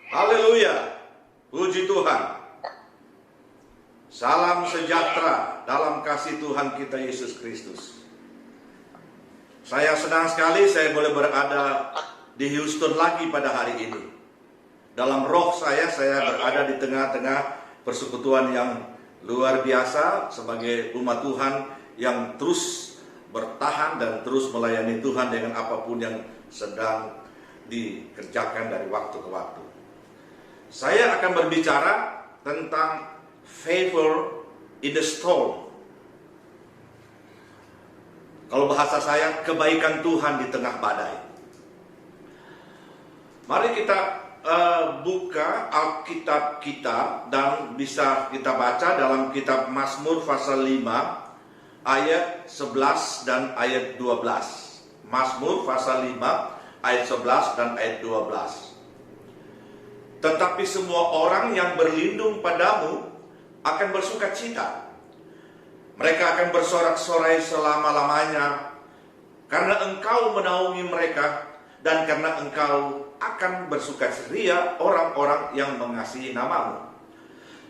Haleluya, puji Tuhan. Salam sejahtera dalam kasih Tuhan kita Yesus Kristus. Saya senang sekali saya boleh berada di Houston lagi pada hari ini. Dalam roh saya berada di tengah-tengah persekutuan yang luar biasa sebagai umat Tuhan yang terus bertahan dan terus melayani Tuhan dengan apapun yang sedang dikerjakan dari waktu ke waktu. Saya akan berbicara tentang favor in the storm. Kalau bahasa saya, kebaikan Tuhan di tengah badai. Mari kita buka Alkitab kita dan bisa kita baca dalam kitab Mazmur pasal 5 ayat 11 dan ayat 12. Mazmur pasal 5 ayat 11 dan ayat 12. Tetapi semua orang yang berlindung padamu akan bersuka cita. Mereka akan bersorak-sorai selama-lamanya, karena engkau menaungi mereka, dan karena engkau akan bersuka ceria orang-orang yang mengasihi namamu.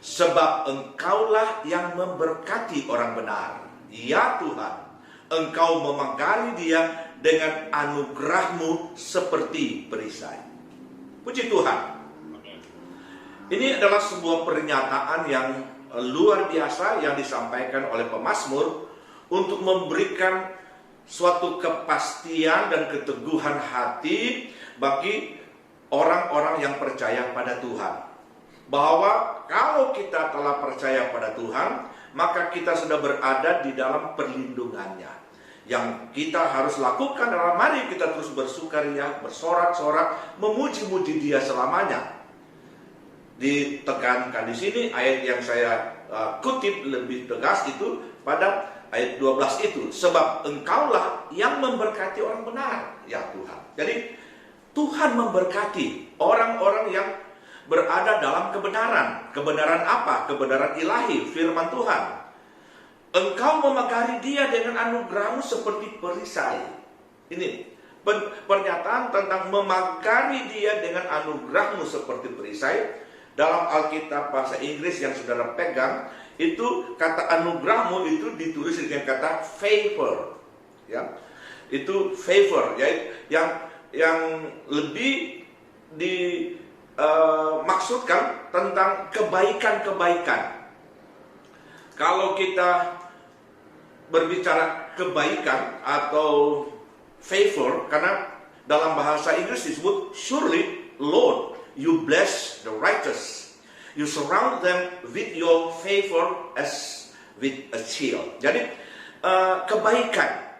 Sebab engkaulah yang memberkati orang benar. Ya Tuhan, engkau memagari dia dengan anugerahmu seperti perisai. Puji Tuhan. Ini adalah sebuah pernyataan yang luar biasa yang disampaikan oleh pemazmur untuk memberikan suatu kepastian dan keteguhan hati bagi orang-orang yang percaya pada Tuhan. Bahwa kalau kita telah percaya pada Tuhan, maka kita sudah berada di dalam perlindungannya. Yang kita harus lakukan adalah mari kita terus bersukaria, bersorak-sorak, memuji-muji Dia selamanya. Ditekankan di sini ayat yang saya kutip lebih tegas itu pada ayat 12 itu, sebab engkaulah yang memberkati orang benar, ya Tuhan. Jadi Tuhan memberkati orang-orang yang berada dalam kebenaran. Kebenaran apa? Kebenaran ilahi, firman Tuhan. Engkau memagari dia dengan anugerahmu seperti perisai. Ini pernyataan tentang memagari dia dengan anugerahmu seperti perisai. Dalam Alkitab bahasa Inggris yang saudara pegang, itu kata anugerahmu itu ditulis dengan kata favor, ya. Itu favor, ya, yang lebih dimaksudkan tentang kebaikan-kebaikan. Kalau kita berbicara kebaikan atau favor, karena dalam bahasa Inggris disebut surely Lord, you bless the righteous. You surround them with your favor as with a shield. Jadi kebaikan,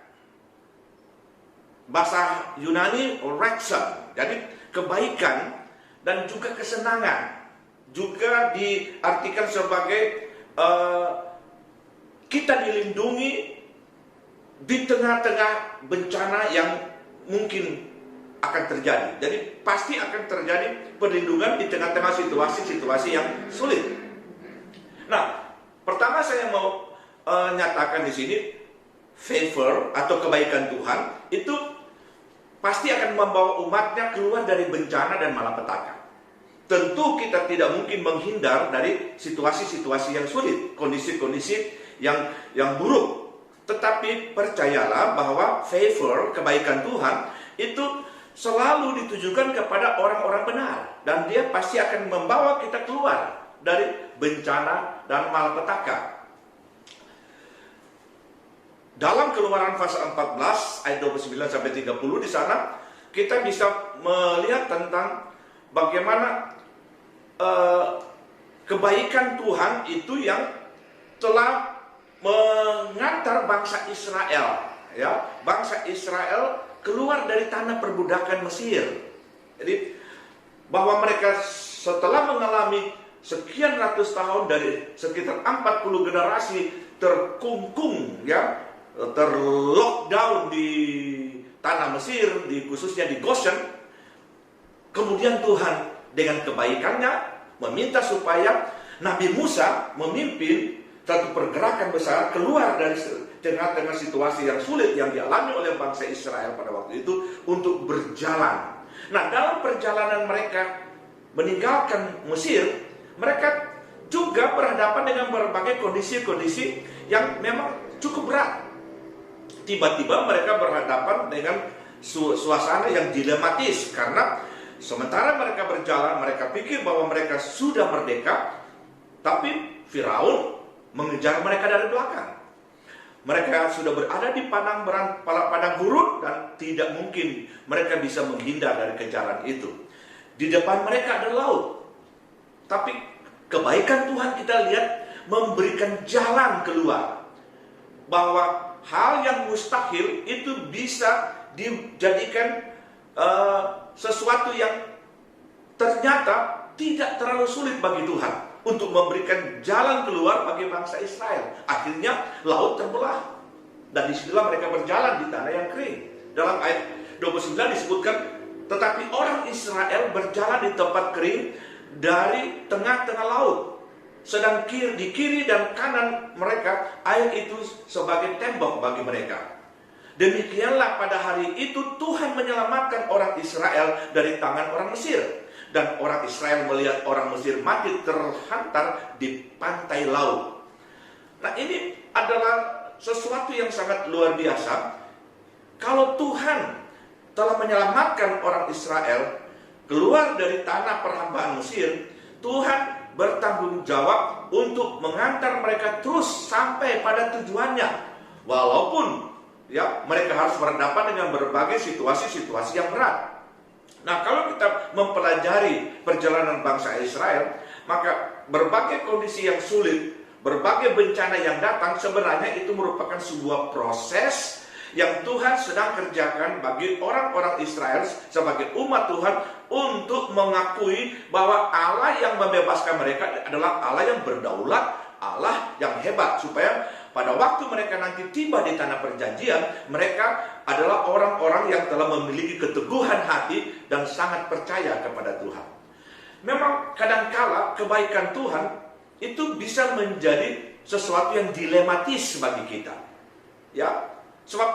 bahasa Yunani raxa. Jadi kebaikan dan juga kesenangan juga diartikan sebagai kita dilindungi di tengah-tengah bencana yang mungkin akan terjadi. Jadi pasti akan terjadi perlindungan di tengah-tengah situasi-situasi yang sulit. Nah, pertama saya mau nyatakan di sini favor atau kebaikan Tuhan itu pasti akan membawa umatnya keluar dari bencana dan malapetaka. Tentu kita tidak mungkin menghindar dari situasi-situasi yang sulit, kondisi-kondisi yang buruk. Tetapi percayalah bahwa favor, kebaikan Tuhan itu selalu ditujukan kepada orang-orang benar, dan dia pasti akan membawa kita keluar dari bencana dan malapetaka. Dalam Keluaran pasal 14 ayat 29 sampai 30 di sana kita bisa melihat tentang bagaimana kebaikan Tuhan itu yang telah mengantar bangsa Israel, ya, bangsa Israel keluar dari tanah perbudakan Mesir. Jadi bahwa mereka setelah mengalami sekian ratus tahun dari sekitar 40 generasi terkungkung, ya, terlockdown di tanah Mesir, khususnya di Goshen. Kemudian Tuhan dengan kebaikannya meminta supaya Nabi Musa memimpin satu pergerakan besar keluar dari tengah-tengah situasi yang sulit yang dialami oleh bangsa Israel pada waktu itu untuk berjalan. Nah, dalam perjalanan mereka meninggalkan Mesir, mereka juga berhadapan dengan berbagai kondisi-kondisi yang memang cukup berat. Tiba-tiba mereka berhadapan dengan suasana yang dilematis, karena sementara mereka berjalan, mereka pikir bahwa mereka sudah merdeka, tapi Firaun mengejar mereka dari belakang. Mereka sudah berada di padang gurun dan tidak mungkin mereka bisa menghindar dari kejaran itu. Di depan mereka ada laut. Tapi kebaikan Tuhan kita lihat memberikan jalan keluar. Bahwa hal yang mustahil itu bisa dijadikan sesuatu yang ternyata tidak terlalu sulit bagi Tuhan untuk memberikan jalan keluar bagi bangsa Israel. Akhirnya laut terbelah, dan disitulah mereka berjalan di tanah yang kering. Dalam ayat 29 disebutkan, tetapi orang Israel berjalan di tempat kering dari tengah-tengah laut, sedang di kiri dan kanan mereka air itu sebagai tembok bagi mereka. Demikianlah pada hari itu Tuhan menyelamatkan orang Israel dari tangan orang Mesir. Dan orang Israel melihat orang Mesir mati terhantar di pantai laut. Nah, ini adalah sesuatu yang sangat luar biasa. Kalau Tuhan telah menyelamatkan orang Israel keluar dari tanah perhambaan Mesir, Tuhan bertanggung jawab untuk mengantar mereka terus sampai pada tujuannya. Walaupun mereka harus berhadapan dengan berbagai situasi-situasi yang berat. Nah, kalau kita mempelajari perjalanan bangsa Israel, maka berbagai kondisi yang sulit, berbagai bencana yang datang sebenarnya itu merupakan sebuah proses yang Tuhan sedang kerjakan bagi orang-orang Israel sebagai umat Tuhan untuk mengakui bahwa Allah yang membebaskan mereka adalah Allah yang berdaulat, Allah yang hebat, supaya pada waktu mereka nanti tiba di tanah perjanjian, mereka adalah orang-orang yang telah memiliki keteguhan hati dan sangat percaya kepada Tuhan. Memang kadangkala kebaikan Tuhan itu bisa menjadi sesuatu yang dilematis bagi kita. Ya, sebab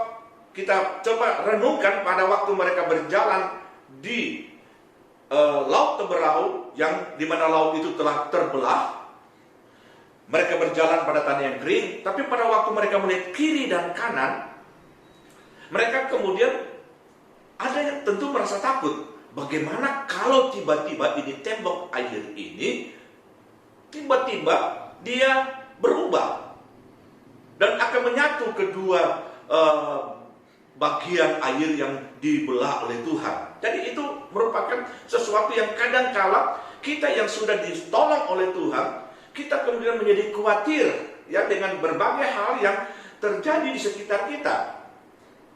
kita coba renungkan pada waktu mereka berjalan di laut Teberau, yang dimana laut itu telah terbelah. Mereka berjalan pada tanah yang kering, tapi pada waktu mereka melihat kiri dan kanan, mereka kemudian ada yang tentu merasa takut. Bagaimana kalau tiba-tiba ini tembok air ini tiba-tiba dia berubah dan akan menyatu kedua bagian air yang dibelah oleh Tuhan. Jadi itu merupakan sesuatu yang kadang-kala kita yang sudah ditolong oleh Tuhan, kita kemudian menjadi khawatir dengan berbagai hal yang terjadi di sekitar kita.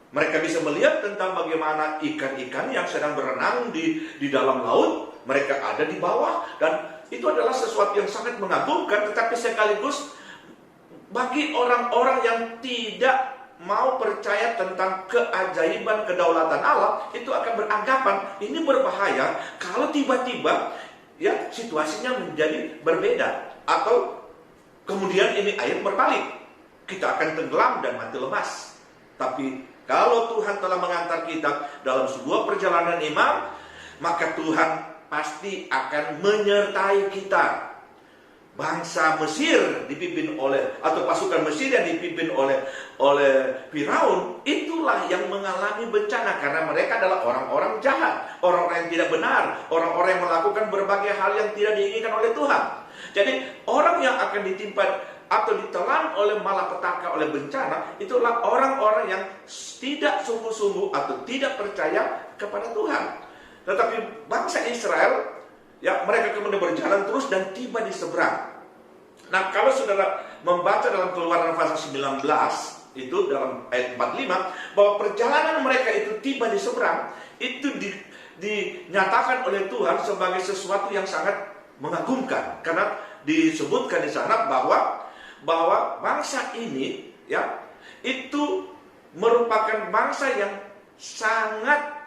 Mereka bisa melihat tentang bagaimana ikan-ikan yang sedang berenang di dalam laut, mereka ada di bawah, dan itu adalah sesuatu yang sangat mengagumkan. Tetapi sekaligus bagi orang-orang yang tidak mau percaya tentang keajaiban kedaulatan Allah, itu akan beranggapan ini berbahaya kalau tiba-tiba situasinya menjadi berbeda. Atau kemudian ini air berbalik, kita akan tenggelam dan mati lemas. Tapi kalau Tuhan telah mengantar kita dalam sebuah perjalanan iman, maka Tuhan pasti akan menyertai kita. Bangsa Mesir dipimpin oleh, atau pasukan Mesir yang dipimpin oleh Firaun, itulah yang mengalami bencana karena mereka adalah orang-orang jahat, orang-orang yang tidak benar, orang-orang yang melakukan berbagai hal yang tidak diinginkan oleh Tuhan. Jadi orang yang akan ditimpa atau ditelan oleh malapetaka, oleh bencana, itulah orang-orang yang tidak sungguh-sungguh atau tidak percaya kepada Tuhan. Tetapi bangsa Israel, mereka kemudian berjalan terus dan tiba di seberang. Nah, kalau saudara membaca dalam Keluaran pasal 19, itu dalam ayat 45, bahwa perjalanan mereka itu tiba di seberang, itu dinyatakan oleh Tuhan sebagai sesuatu yang sangat mengagumkan, karena disebutkan di sana bahwa bangsa ini itu merupakan bangsa yang sangat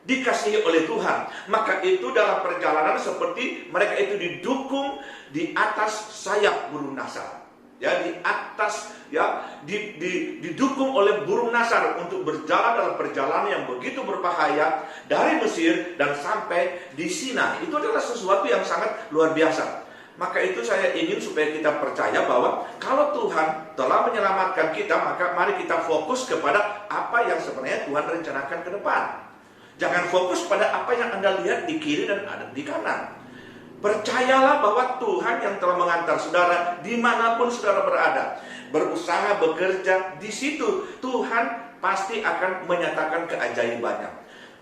dikasihi oleh Tuhan. Maka itu dalam perjalanan seperti mereka itu didukung di atas sayap burung nasar. ya di atas, ya didukung oleh burung nasar untuk berjalan dalam perjalanan yang begitu berbahaya dari Mesir dan sampai di Sinai. Itu adalah sesuatu yang sangat luar biasa. Maka itu saya ingin supaya kita percaya bahwa kalau Tuhan telah menyelamatkan kita, maka mari kita fokus kepada apa yang sebenarnya Tuhan rencanakan ke depan. Jangan fokus pada apa yang Anda lihat di kiri dan ada di kanan. Percayalah bahwa Tuhan yang telah mengantar saudara dimanapun saudara berada, berusaha, bekerja, di situ Tuhan pasti akan menyatakan keajaibannya.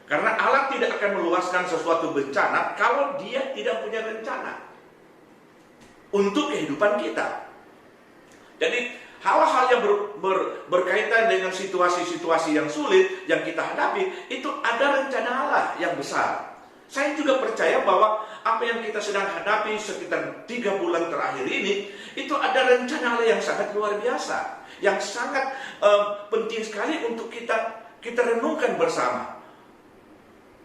Karena Allah tidak akan meluaskan sesuatu bencana kalau Dia tidak punya rencana untuk kehidupan kita. Jadi hal-hal yang berkaitan dengan situasi-situasi yang sulit yang kita hadapi, itu ada rencana Allah yang besar. Saya juga percaya bahwa apa yang kita sedang hadapi sekitar 3 bulan terakhir ini, itu ada rencana Allah yang sangat luar biasa, yang sangat penting sekali untuk kita renungkan bersama.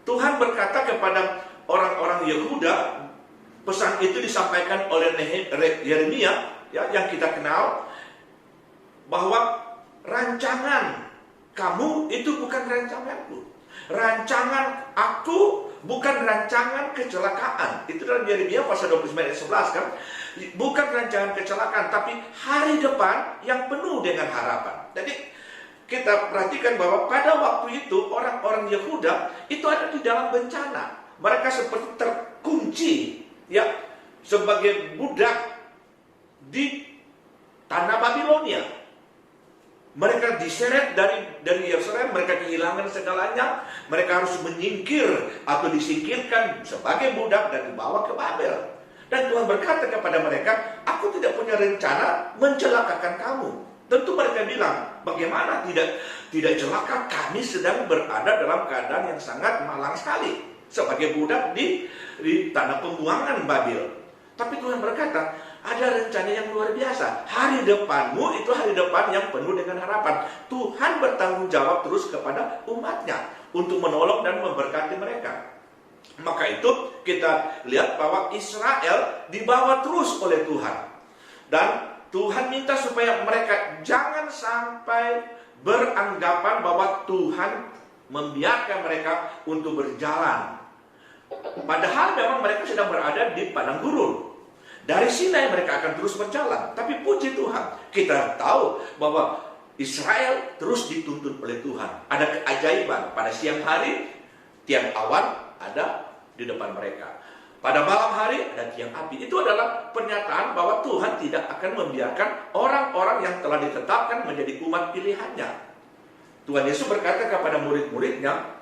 Tuhan berkata kepada orang-orang Yehuda, pesan itu disampaikan oleh Yeremia, ya, yang kita kenal, bahwa rancangan kamu itu bukan rancanganku. Rancangan aku bukan rancangan kecelakaan. Itu dalam Yeremia pasal 29 ayat 11 kan. Bukan rancangan kecelakaan, tapi hari depan yang penuh dengan harapan. Jadi kita perhatikan bahwa pada waktu itu orang-orang Yehuda itu ada di dalam bencana. Mereka seperti terkunci, ya, sebagai budak di tanah Babilonia. Mereka diseret dari Yerusalem, mereka kehilangan segalanya, mereka harus menyingkir atau disingkirkan sebagai budak dan dibawa ke Babel. Dan Tuhan berkata kepada mereka, aku tidak punya rencana mencelakakan kamu. Tentu mereka bilang, bagaimana tidak celaka, kami sedang berada dalam keadaan yang sangat malang sekali sebagai budak di tanah pembuangan Babel. Tapi Tuhan berkata, ada rencana yang luar biasa. Hari depanmu itu hari depan yang penuh dengan harapan. Tuhan bertanggung jawab terus kepada umatnya untuk menolong dan memberkati mereka. Maka itu kita lihat bahwa Israel dibawa terus oleh Tuhan. Dan Tuhan minta supaya mereka jangan sampai beranggapan bahwa Tuhan membiarkan mereka untuk berjalan. Padahal memang mereka sedang berada di padang gurun. Dari Sinai mereka akan terus berjalan. Tapi puji Tuhan, kita tahu bahwa Israel terus dituntun oleh Tuhan. Ada keajaiban. Pada siang hari, tiang awan ada di depan mereka. Pada malam hari, ada tiang api. Itu adalah pernyataan bahwa Tuhan tidak akan membiarkan orang-orang yang telah ditetapkan menjadi umat pilihannya. Tuhan Yesus berkata kepada murid-muridnya,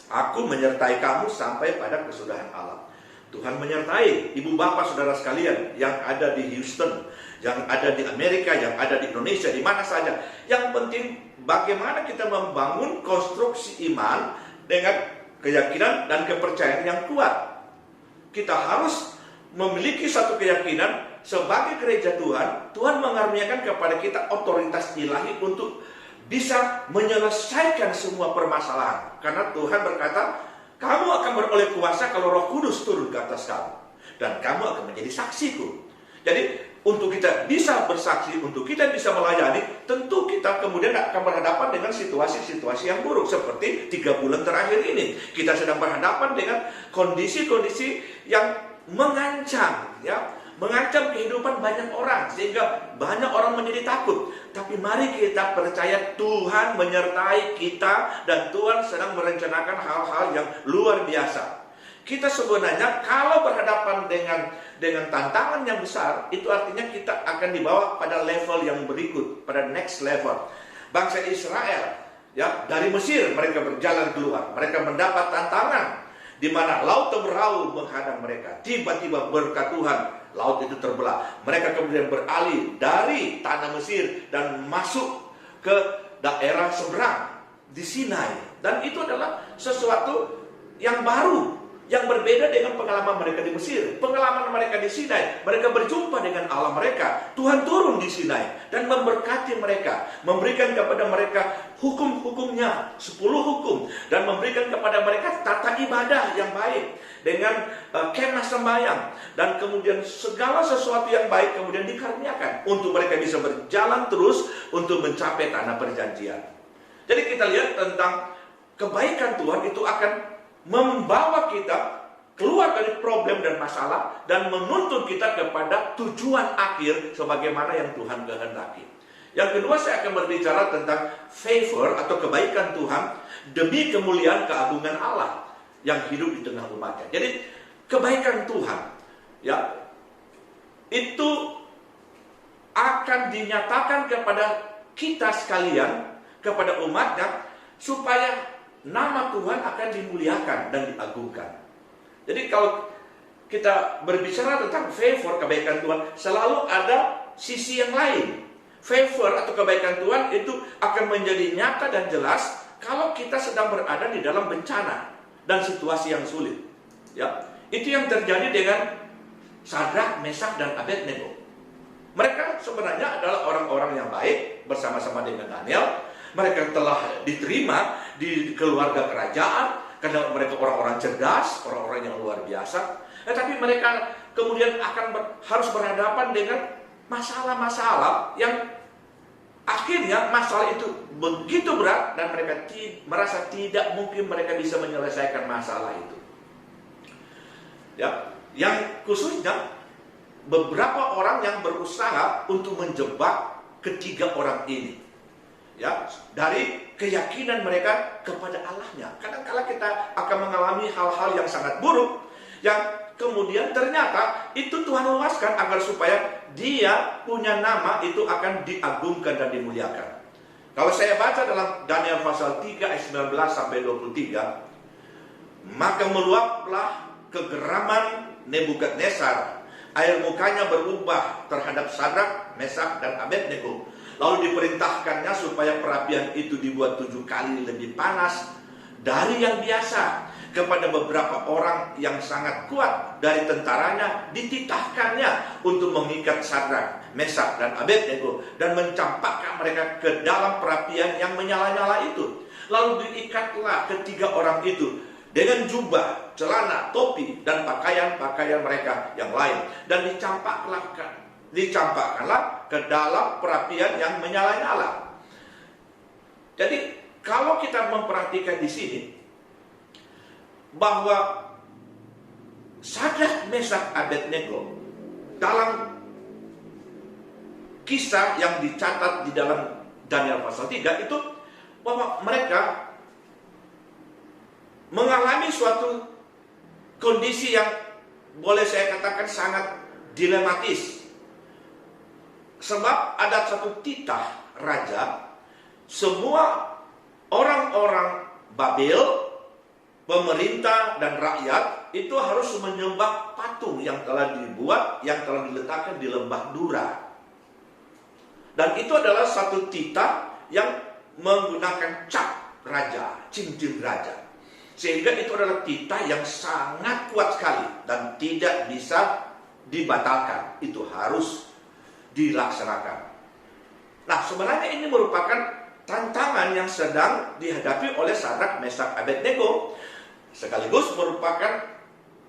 aku menyertai kamu sampai pada kesudahan alam. Tuhan menyertai ibu bapak saudara sekalian yang ada di Houston, yang ada di Amerika, yang ada di Indonesia, di mana saja. Yang penting bagaimana kita membangun konstruksi iman dengan keyakinan dan kepercayaan yang kuat. Kita harus memiliki satu keyakinan sebagai gereja Tuhan. Tuhan mengaruniakan kepada kita otoritas ilahi untuk bisa menyelesaikan semua permasalahan. Karena Tuhan berkata, kamu akan beroleh kuasa kalau Roh Kudus turun ke atas kamu. Dan kamu akan menjadi saksiku. Jadi untuk kita bisa bersaksi, untuk kita bisa melayani, tentu kita kemudian akan berhadapan dengan situasi-situasi yang buruk. Seperti 3 bulan terakhir ini. Kita sedang berhadapan dengan kondisi-kondisi yang mengancam, ya, mengancam kehidupan banyak orang, sehingga banyak orang menjadi takut. Tapi mari kita percaya Tuhan menyertai kita, dan Tuhan sedang merencanakan hal-hal yang luar biasa. Kita sebenarnya kalau berhadapan dengan tantangan yang besar, itu artinya kita akan dibawa pada level yang berikut, pada next level. Bangsa Israel, ya, dari Mesir mereka berjalan keluar, mereka mendapat tantangan di mana laut berau menghadang mereka. Tiba-tiba berkat Tuhan, laut itu terbelah. Mereka kemudian beralih dari tanah Mesir dan masuk ke daerah seberang di Sinai. Dan itu adalah sesuatu yang baru, yang berbeda dengan pengalaman mereka di Mesir. Pengalaman mereka di Sinai, mereka berjumpa dengan Allah mereka. Tuhan turun di Sinai dan memberkati mereka, memberikan kepada mereka hukum-hukumnya, 10 hukum, dan memberikan kepada mereka tata ibadah yang baik dengan kemah sembahyang, dan kemudian segala sesuatu yang baik kemudian dikaruniakan untuk mereka bisa berjalan terus untuk mencapai tanah perjanjian. Jadi kita lihat tentang kebaikan Tuhan itu akan membawa kita keluar dari problem dan masalah dan menuntun kita kepada tujuan akhir sebagaimana yang Tuhan kehendaki. Yang kedua, saya akan berbicara tentang favor atau kebaikan Tuhan demi kemuliaan keagungan Allah yang hidup di tengah umatnya. Jadi kebaikan Tuhan ya itu akan dinyatakan kepada kita sekalian, kepada umatnya, supaya nama Tuhan akan dimuliakan dan diagungkan. Jadi kalau kita berbicara tentang favor, kebaikan Tuhan, selalu ada sisi yang lain. Favor atau kebaikan Tuhan itu akan menjadi nyata dan jelas kalau kita sedang berada di dalam bencana dan situasi yang sulit. Ya, itu yang terjadi dengan Sadrak, Mesak, dan Abednego. Mereka sebenarnya adalah orang-orang yang baik bersama-sama dengan Daniel. Mereka telah diterima di keluarga kerajaan karena mereka orang-orang cerdas, orang-orang yang luar biasa. Tapi mereka kemudian harus berhadapan dengan masalah-masalah yang akhirnya masalah itu begitu berat dan mereka merasa tidak mungkin mereka bisa menyelesaikan masalah itu. Ya, yang khususnya beberapa orang yang berusaha untuk menjebak ketiga orang ini. Ya, dari keyakinan mereka kepada Allahnya. Kadang-kala kita akan mengalami hal-hal yang sangat buruk yang kemudian ternyata itu Tuhan luaskan agar supaya dia punya nama itu akan diagungkan dan dimuliakan. Kalau saya baca dalam Daniel pasal 3 ayat 19 sampai 23, maka meluaplah kegeraman Nebukadnezar, air mukanya berubah terhadap Sadrak, Mesak, dan Abednego. Lalu diperintahkannya supaya perapian itu dibuat 7 kali lebih panas dari yang biasa. Kepada beberapa orang yang sangat kuat dari tentaranya dititahkannya untuk mengikat Sadrak, Mesak, dan Abednego dan mencampakkan mereka ke dalam perapian yang menyala-nyala itu. Lalu diikatlah ketiga orang itu dengan jubah, celana, topi, dan pakaian-pakaian mereka yang lain, dan dicampakkanlah ke dalam perapian yang menyala-nyala. Jadi kalau kita memperhatikan di sini bahwa Sadrak, Mesak, Abednego dalam kisah yang dicatat di dalam Daniel pasal 3 itu bahwa mereka mengalami suatu kondisi yang boleh saya katakan sangat dilematis. Sebab ada satu titah raja, semua orang-orang Babel, pemerintah dan rakyat itu harus menyembah patung yang telah dibuat, yang telah diletakkan di lembah Dura. Dan itu adalah satu titah yang menggunakan cap raja, cincin raja. Sehingga itu adalah titah yang sangat kuat sekali dan tidak bisa dibatalkan. Itu harus dilaksanakan. Nah, sebenarnya ini merupakan tantangan yang sedang dihadapi oleh Sadrak, Mesak, Abednego. Sekaligus merupakan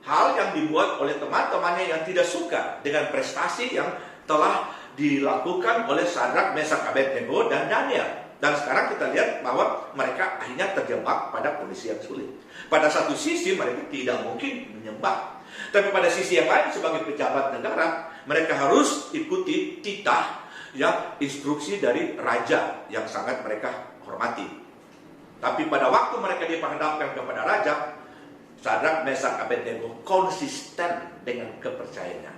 hal yang dibuat oleh teman-temannya yang tidak suka dengan prestasi yang telah dilakukan oleh Sadrak, Mesak, Abednego, dan Daniel. Dan sekarang kita lihat bahwa mereka akhirnya terjebak pada kondisi yang sulit. Pada satu sisi mereka tidak mungkin menyembah, tapi pada sisi yang lain sebagai pejabat negara mereka harus ikuti titah, ya, instruksi dari raja yang sangat mereka hormati. Tapi pada waktu mereka diperhadapkan kepada raja, Sadrak, Mesak, Abednego konsisten dengan kepercayaannya.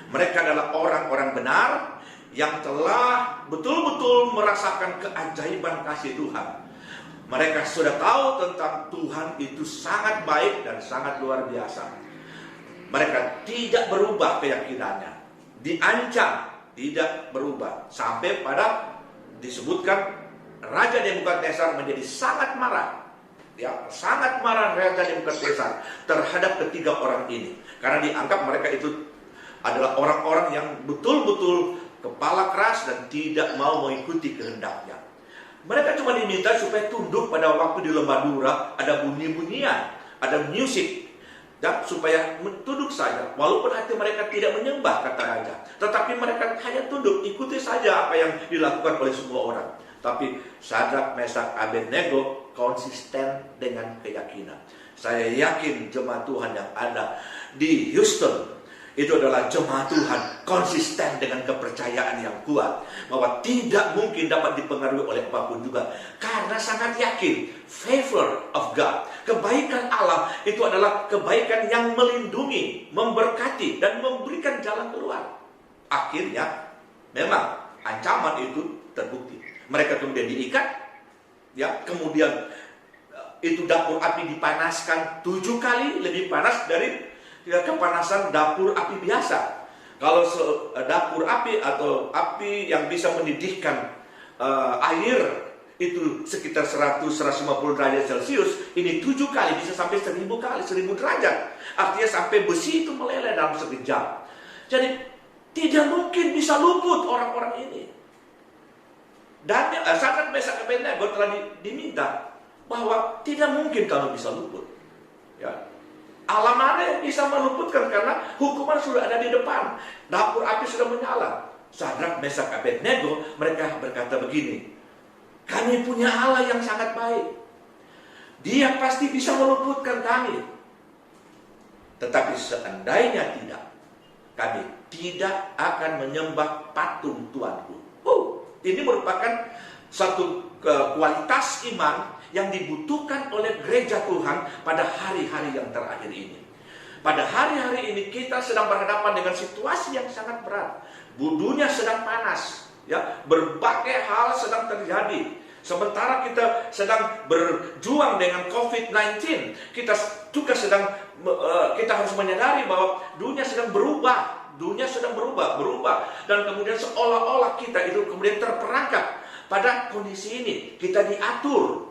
Mereka adalah orang-orang benar yang telah betul-betul merasakan keajaiban kasih Tuhan. Mereka sudah tahu tentang Tuhan itu sangat baik dan sangat luar biasa. Mereka tidak berubah keyakinannya, diancam tidak berubah, sampai pada disebutkan Raja Nebukadnezar menjadi sangat marah. Ya, sangat marah Raja Nebukadnezar terhadap ketiga orang ini, karena dianggap mereka itu adalah orang-orang yang betul-betul kepala keras dan tidak mau mengikuti kehendaknya. Mereka cuma diminta supaya tunduk pada waktu di lembah Dura, ada bunyi-bunyian, ada musik, dan supaya tunduk saja. Walaupun hati mereka tidak menyembah, kata raja, tetapi mereka hanya tunduk, ikuti saja apa yang dilakukan oleh semua orang. Tapi Sadrak, Mesak, Abednego konsisten dengan keyakinan. Saya yakin jemaat Tuhan yang ada di Houston itu adalah jemaat Tuhan konsisten dengan kepercayaan yang kuat bahwa tidak mungkin dapat dipengaruhi oleh apapun juga, karena sangat yakin favor of God, kebaikan Allah itu adalah kebaikan yang melindungi, memberkati, dan memberikan jalan keluar. Akhirnya memang ancaman itu terbukti. Mereka kemudian diikat, ya, kemudian itu dapur api dipanaskan 7 kali lebih panas dari kepanasan dapur api biasa. Kalau dapur api atau api yang bisa mendidihkan air itu sekitar 100-150 derajat Celcius, ini 7 kali bisa sampai 1000 kali, 1000 derajat. Artinya sampai besi itu meleleh dalam sekejap. Jadi tidak mungkin bisa luput orang-orang ini. Dan Sadrak, Mesak, Abednego telah diminta bahwa tidak mungkin kalau bisa luput. Ya. Allah mana yang bisa meluputkan, karena hukuman sudah ada di depan. Dapur api sudah menyala. Sadrak, Mesak, Abednego mereka berkata begini, kami punya Allah yang sangat baik. Dia pasti bisa meluputkan kami. Tetapi seandainya tidak, kami tidak akan menyembah patung Tuanku. Ini merupakan satu kualitas iman yang dibutuhkan oleh gereja Tuhan pada hari-hari yang terakhir ini. Pada hari-hari ini kita sedang berhadapan dengan situasi yang sangat berat. Dunia sedang panas, ya, berbagai hal sedang terjadi. Sementara kita sedang berjuang dengan COVID-19, kita juga kita harus menyadari bahwa dunia sedang berubah. Dunia sedang berubah, dan kemudian seolah-olah kita itu kemudian terperangkap pada kondisi ini. Kita diatur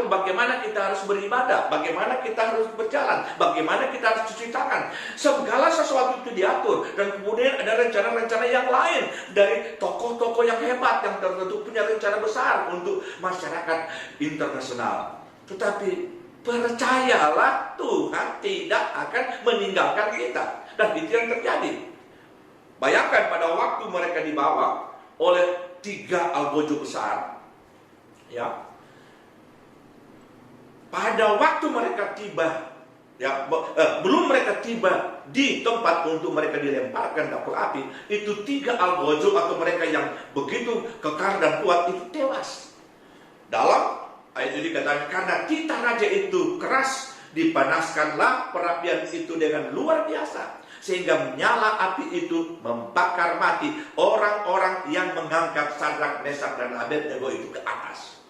bagaimana kita harus beribadah, bagaimana kita harus berjalan, bagaimana kita harus cuci tangan. Segala sesuatu itu diatur, dan kemudian ada rencana-rencana yang lain dari tokoh-tokoh yang hebat yang tertentu punya rencana besar untuk masyarakat internasional. Tetapi percayalah, Tuhan tidak akan meninggalkan kita. Dan itu yang terjadi. Bayangkan pada waktu mereka dibawa oleh 3 algojo besar, ya, pada waktu mereka tiba, ya, belum mereka tiba di tempat untuk mereka dilemparkan dapur api, itu 3 algojo atau mereka yang begitu kekar dan kuat itu tewas. Dalam ayat ini dikatakan, karena titah raja itu keras, dipanaskanlah perapian itu dengan luar biasa, sehingga menyala api itu membakar mati orang-orang yang mengangkat Sadrak, Mesak, dan Abednego itu ke atas.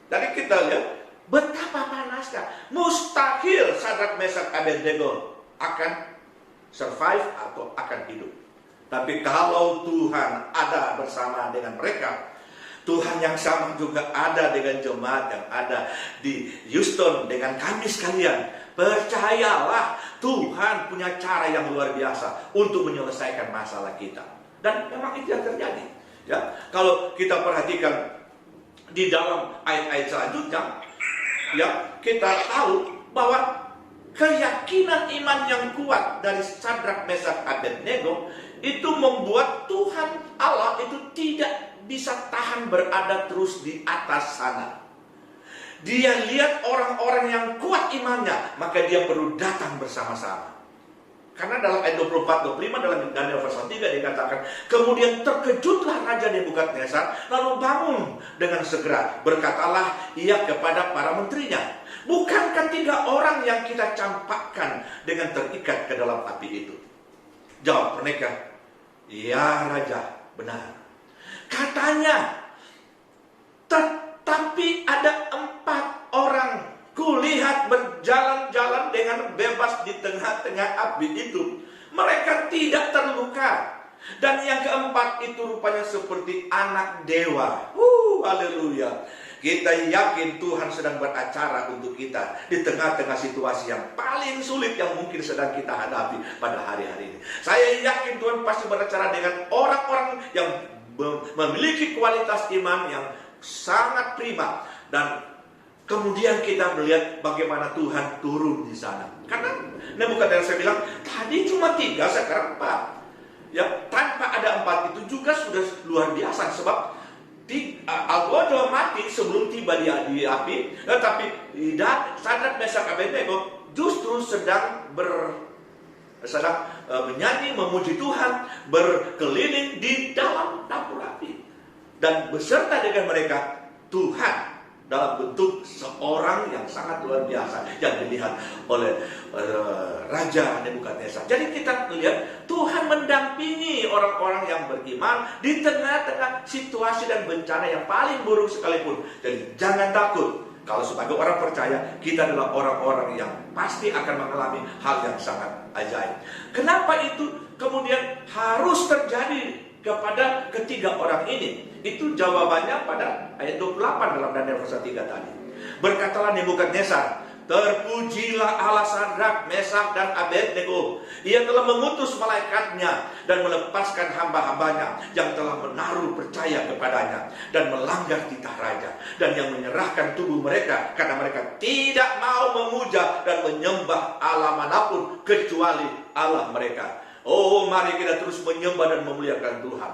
Jadi kita lihat betapa panasnya. Mustahil Sadrak, Mesak, Abednego akan survive atau akan hidup. Tapi kalau Tuhan ada bersama dengan mereka, Tuhan yang sama juga ada dengan jemaat yang ada di Houston, dengan kami sekalian. Percayalah, Tuhan punya cara yang luar biasa untuk menyelesaikan masalah kita. Dan memang itu yang terjadi. Ya, kalau kita perhatikan di dalam ayat-ayat selanjutnya, ya, kita tahu bahwa keyakinan iman yang kuat dari Sadrak, Mesak, Abednego itu membuat Tuhan Allah itu tidak bisa tahan berada terus di atas sana. Dia lihat orang-orang yang kuat imannya, maka dia perlu datang bersama-sama. Karena dalam ayat 24-25 dalam Daniel pasal 3 dikatakan, kemudian terkejutlah Raja Nebukadnezar, lalu bangun dengan segera. Berkatalah ia kepada para menterinya, bukankah 3 orang yang kita campakkan dengan terikat ke dalam api itu? Jawab mereka, ya Raja, benar. Katanya, tetapi ada 4 orang kulihat berjalan-jalan dengan bebas di tengah-tengah api itu. Mereka tidak terluka. Dan yang keempat itu rupanya seperti anak dewa. Haleluya. Kita yakin Tuhan sedang beracara untuk kita di tengah-tengah situasi yang paling sulit yang mungkin sedang kita hadapi pada hari-hari ini. Saya yakin Tuhan pasti beracara dengan orang-orang yang memiliki kualitas iman yang sangat prima. Dan kemudian kita melihat bagaimana Tuhan turun di sana. Karena Nebukadnezar bilang, tadi cuma 3, sekarang 4. Ya, tanpa ada 4 itu juga sudah luar biasa. Sebab Al-Ghazal mati sebelum tiba di api. Tetapi Sadrak, Mesak, Abednego justru sedang menyanyi, memuji Tuhan, berkeliling di dalam dapur api. Dan beserta dengan mereka Tuhan dalam bentuk seorang yang sangat luar biasa yang dilihat oleh Raja Nebukadnezar. Jadi kita melihat Tuhan mendampingi orang-orang yang beriman di tengah-tengah situasi dan bencana yang paling buruk sekalipun. Jadi jangan takut. Kalau sebagai orang percaya, kita adalah orang-orang yang pasti akan mengalami hal yang sangat ajaib. Kenapa itu kemudian harus terjadi kepada ketiga orang ini? Itu jawabannya pada ayat 28 dalam Daniel pasal 3 tadi. Berkatalah Nebukadnezar, terpujilah Allah Sadrak, Mesak, dan Abednego. Ia telah mengutus malaikatnya dan melepaskan hamba-hambanya yang telah menaruh percaya kepadanya dan melanggar titah raja, dan yang menyerahkan tubuh mereka karena mereka tidak mau memuja dan menyembah Allah manapun kecuali Allah mereka. Oh, mari kita terus menyembah dan memuliakan Tuhan.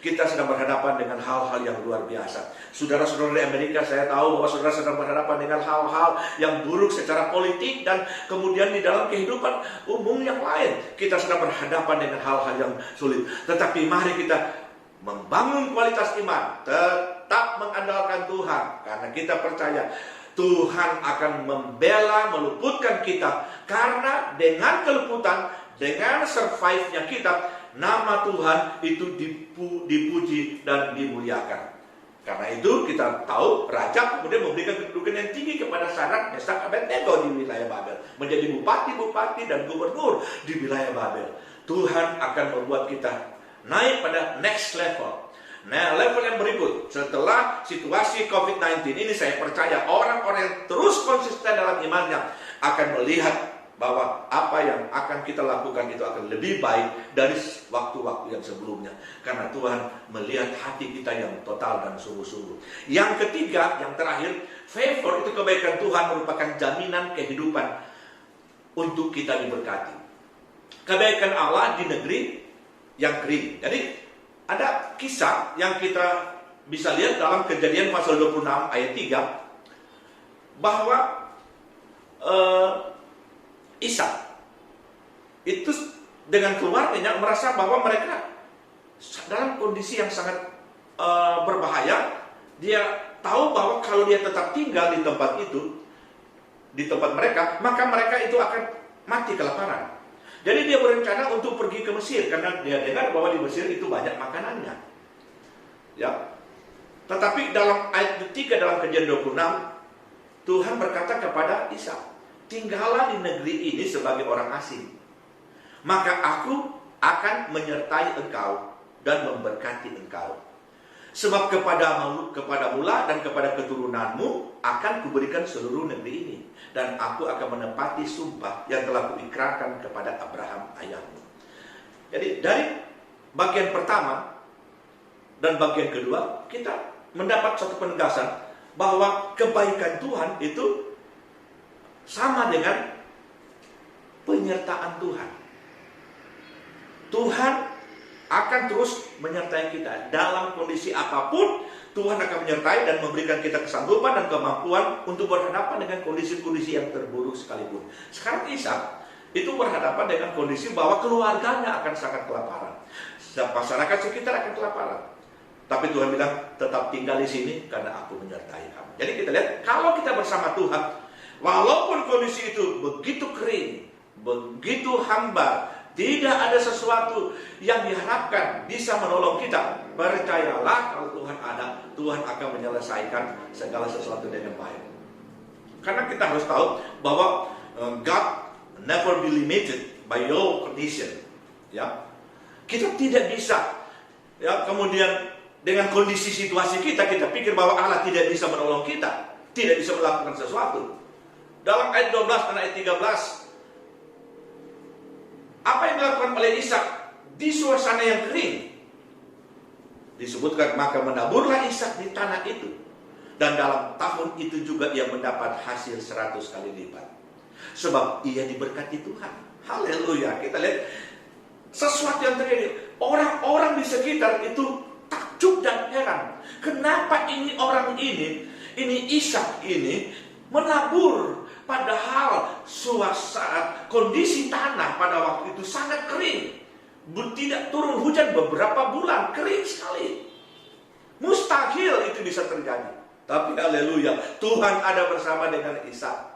Kita sedang berhadapan dengan hal-hal yang luar biasa. Saudara-saudara di Amerika, saya tahu bahwa saudara sedang berhadapan dengan hal-hal yang buruk secara politik dan kemudian di dalam kehidupan umum yang lain. Kita sedang berhadapan dengan hal-hal yang sulit. Tetapi mari kita membangun kualitas iman, tetap mengandalkan Tuhan, karena kita percaya Tuhan akan membela, meluputkan kita. Karena dengan keluputan, dengan survive-nya kita, nama Tuhan itu dipuji dan dimuliakan. Karena itu kita tahu raja kemudian memberikan kedudukan yang tinggi kepada Sadrak, Mesak, Abednego di wilayah Babel, menjadi bupati-bupati dan gubernur di wilayah Babel. Tuhan akan membuat kita naik pada next level. Nah, level yang berikut setelah situasi COVID-19 ini, saya percaya orang-orang yang terus konsisten dalam imannya akan melihat bahwa apa yang akan kita lakukan itu akan lebih baik dari waktu-waktu yang sebelumnya. Karena Tuhan melihat hati kita yang total dan sungguh-sungguh. Yang ketiga, yang terakhir, favor itu kebaikan Tuhan merupakan jaminan kehidupan untuk kita diberkati. Kebaikan Allah di negeri yang kering. Jadi ada kisah yang kita bisa lihat dalam Kejadian pasal 26 ayat 3 bahwa Ishak itu dengan keluarganya merasa bahwa mereka dalam kondisi yang sangat berbahaya. Dia tahu bahwa kalau dia tetap tinggal di tempat itu, di tempat mereka, maka mereka itu akan mati kelaparan. Jadi dia berencana untuk pergi ke Mesir karena dia dengar bahwa di Mesir itu banyak makanannya. Ya. Tetapi dalam ayat 3 dalam Kejadian 26, Tuhan berkata kepada Ishak, tinggallah di negeri ini sebagai orang asing, maka aku akan menyertai engkau dan memberkati engkau. Sebab kepadamu lah dan kepada keturunanmu akan kuberikan seluruh negeri ini, dan aku akan menepati sumpah yang telah kuikrarkan kepada Abraham ayahmu. Jadi dari bagian pertama dan bagian kedua kita mendapat satu penegasan bahwa kebaikan Tuhan itu sama dengan penyertaan Tuhan. Tuhan akan terus menyertai kita dalam kondisi apapun. Tuhan akan menyertai dan memberikan kita kesanggupan dan kemampuan untuk berhadapan dengan kondisi-kondisi yang terburuk sekalipun. Sekarang Ishak itu berhadapan dengan kondisi bahwa keluarganya akan sangat kelaparan, masyarakat sekitar akan kelaparan. Tapi Tuhan bilang, tetap tinggal di sini karena aku menyertai kamu. Jadi kita lihat, kalau kita bersama Tuhan, walaupun kondisi itu begitu kering, begitu hambar, tidak ada sesuatu yang diharapkan bisa menolong kita, percayalah kalau Tuhan ada, Tuhan akan menyelesaikan segala sesuatu dengan baik. Karena kita harus tahu bahwa God never be limited by your condition. Ya, kita tidak bisa, ya, kemudian dengan kondisi situasi kita pikir bahwa Allah tidak bisa menolong kita, tidak bisa melakukan sesuatu. Dalam ayat 12 dan ayat 13, apa yang dilakukan oleh Ishak di suasana yang kering? Disebutkan, maka menaburlah Ishak di tanah itu, dan dalam tahun itu juga ia mendapat hasil 100 kali lipat. Sebab ia diberkati Tuhan. Haleluya. Kita lihat sesuatu yang terjadi. Orang-orang di sekitar itu takjub dan heran. Kenapa ini orang ini Ishak ini menabur, padahal suasana kondisi tanah pada waktu itu sangat kering. Tidak turun hujan beberapa bulan, kering sekali. Mustahil itu bisa terjadi. Tapi haleluya, Tuhan ada bersama dengan Ishak.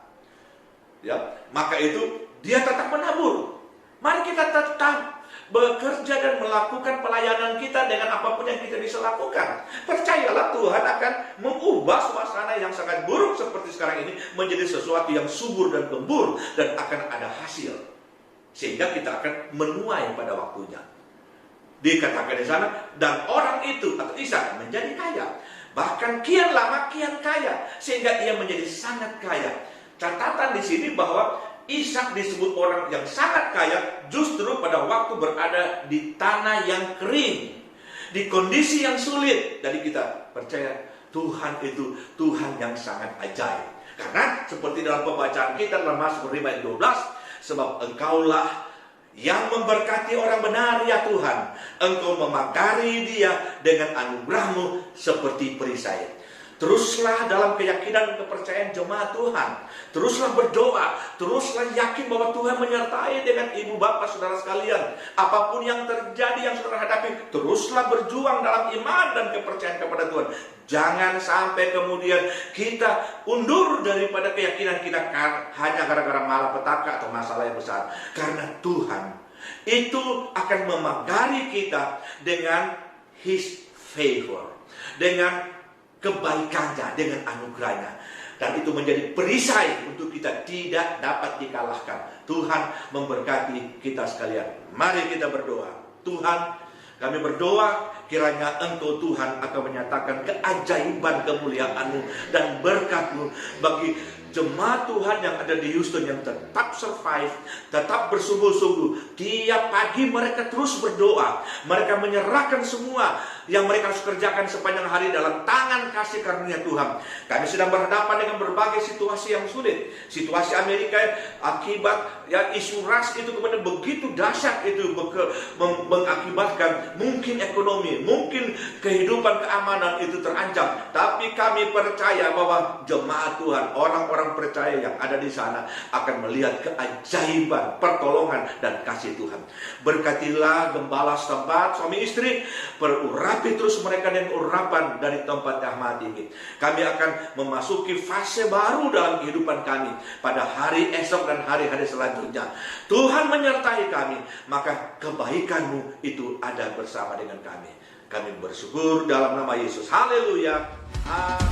Ya, maka itu dia tetap menabur. Mari kita tetap bekerja dan melakukan pelayanan kita dengan apapun yang kita bisa lakukan. Percayalah, Tuhan akan mengubah suasana yang sangat buruk seperti sekarang ini menjadi sesuatu yang subur dan gembur, dan akan ada hasil. Sehingga kita akan menuai pada waktunya. Dikatakan di sana, dan orang itu atau Ishak menjadi kaya. Bahkan kian lama kian kaya, sehingga ia menjadi sangat kaya. Catatan di sini bahwa Ishak disebut orang yang sangat kaya justru pada waktu berada di tanah yang kering, di kondisi yang sulit. Jadi kita percaya Tuhan itu Tuhan yang sangat ajaib. Karena seperti dalam pembacaan kita dalam Mazmur 5 ayat 12, sebab Engkaulah yang memberkati orang benar ya Tuhan. Engkau memagari dia dengan anugerah-Mu seperti perisai. Teruslah dalam keyakinan dan kepercayaan jemaat Tuhan. Teruslah berdoa. Teruslah yakin bahwa Tuhan menyertai dengan ibu bapak saudara sekalian. Apapun yang terjadi yang saudara hadapi, teruslah berjuang dalam iman dan kepercayaan kepada Tuhan. Jangan sampai kemudian kita undur daripada keyakinan kita hanya gara-gara malapetaka atau masalah yang besar. Karena Tuhan itu akan memagari kita dengan His favor, dengan kebaikannya, dengan anugerahnya. Dan itu menjadi perisai untuk kita tidak dapat dikalahkan. Tuhan memberkati kita sekalian. Mari kita berdoa. Tuhan, kami berdoa kiranya Engkau Tuhan akan menyatakan keajaiban kemuliaan-Mu dan berkat-Mu bagi jemaat Tuhan yang ada di Houston yang tetap survive, tetap bersungguh-sungguh. Tiap pagi mereka terus berdoa. Mereka menyerahkan semua yang mereka harus kerjakan sepanjang hari dalam tangan kasih karunia Tuhan. Kami sedang berhadapan dengan berbagai situasi yang sulit. Situasi Amerika akibat isu ras itu kemudian begitu dahsyat itu mengakibatkan mungkin ekonomi, mungkin kehidupan keamanan itu terancam. Tapi kami percaya bahwa jemaat Tuhan, orang-orang percaya yang ada di sana akan melihat keajaiban, pertolongan dan kasih Tuhan. Berkatilah gembala setempat, suami istri, berurapi terus mereka dengan urapan dari tempat rahmat ini. Kami akan memasuki fase baru dalam kehidupan kami pada hari esok dan hari-hari selanjutnya. Tuhan menyertai kami, maka kebaikan-Mu itu ada bersama dengan kami. Kami bersyukur dalam nama Yesus. Haleluya. Amin.